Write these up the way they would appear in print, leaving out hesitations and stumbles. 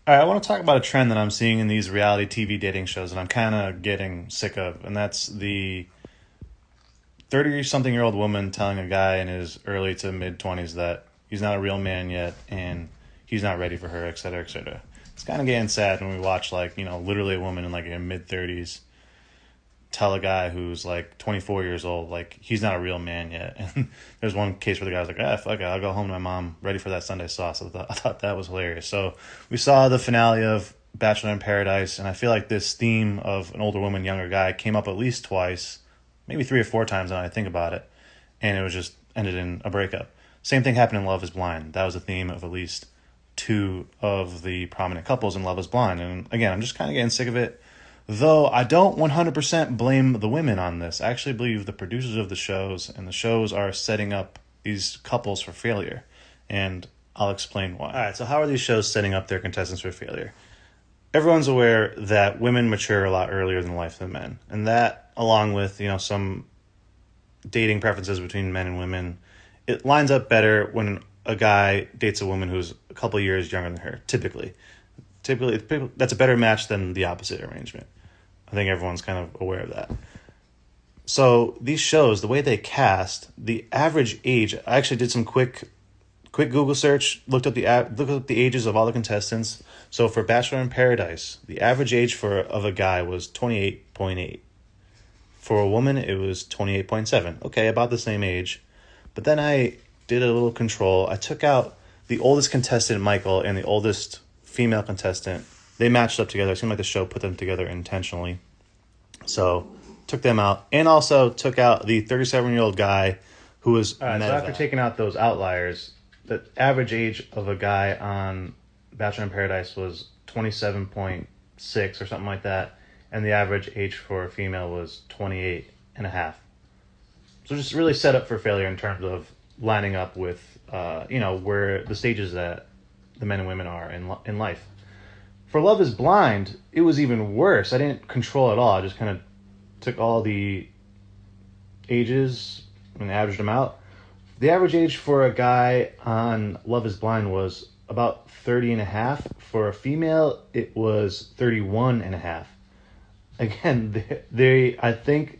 All right, I want to talk about a trend that I'm seeing in these reality TV dating shows that I'm kind of getting sick of, and that's the 30-something-year-old woman telling a guy in his early to mid-20s that he's not a real man yet and he's not ready for her, et cetera, et cetera. It's kind of getting sad when we watch, like, literally a woman in, like, her mid-30s tell a guy who's, like, 24 years old, like, he's not a real man yet. And there's one case where the guy's like, fuck it, I'll go home to my mom, ready for that Sunday sauce. I thought that was hilarious. So we saw the finale of Bachelor in Paradise, and I feel like this theme of an older woman, younger guy came up at least twice, maybe 3 or 4 times now I think about it, and it was just ended in a breakup. Same thing happened in Love is Blind. That was a theme of at least two of the prominent couples in Love is Blind. And again, I'm just kind of getting sick of it. Though I don't 100% blame the women on this. I actually believe the producers of the shows and the shows are setting up these couples for failure. And I'll explain why. All right, so how are these shows setting up their contestants for failure? Everyone's aware that women mature a lot earlier in life than men. And that, along with, some dating preferences between men and women, it lines up better when a guy dates a woman who's a couple years younger than her, typically. Typically, that's a better match than the opposite arrangement. I think everyone's kind of aware of that. So these shows, the way they cast, the average age, I actually did some quick Google search, looked up the ages of all the contestants. So for Bachelor in Paradise, the average age of a guy was 28.8. For a woman, it was 28.7. Okay, about the same age. But then I did a little control. I took out the oldest contestant, Michael, and the oldest female contestant. They matched up together. It seemed like the show put them together intentionally. So took them out, and also took out the 37-year-old guy who was. All right, so after taking out those outliers, the average age of a guy on Bachelor in Paradise was 27.6 or something like that, and the average age for a female was 28 and a half. So just really set up for failure in terms of lining up with, where the stages that the men and women are in life. For Love is Blind, it was even worse. I didn't control it all. I just kind of took all the ages and averaged them out. The average age for a guy on Love is Blind was about 30 and a half. For a female, it was 31 and a half. Again, I think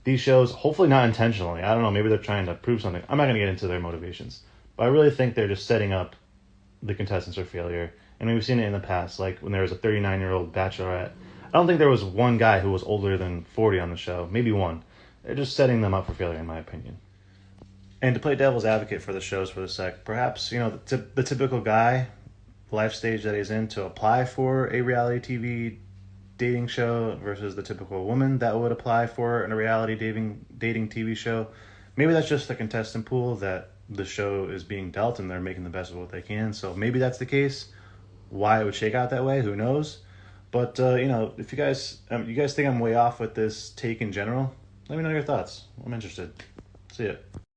these shows, hopefully not intentionally, I don't know, maybe they're trying to prove something. I'm not going to get into their motivations. But I really think they're just setting up the contestants for failure. And we've seen it in the past, like when there was a 39-year-old bachelorette. I don't think there was one guy who was older than 40 on the show. Maybe one. They're just setting them up for failure, in my opinion. And to play devil's advocate for the shows for a sec, perhaps, the typical guy, life stage that he's in, to apply for a reality TV dating show versus the typical woman that would apply for a reality dating TV show. Maybe that's just the contestant pool that the show is being dealt, and they're making the best of what they can. So maybe that's the case. Why it would shake out that way, who knows? But if you guys think I'm way off with this take in general, let me know your thoughts. I'm interested. See ya.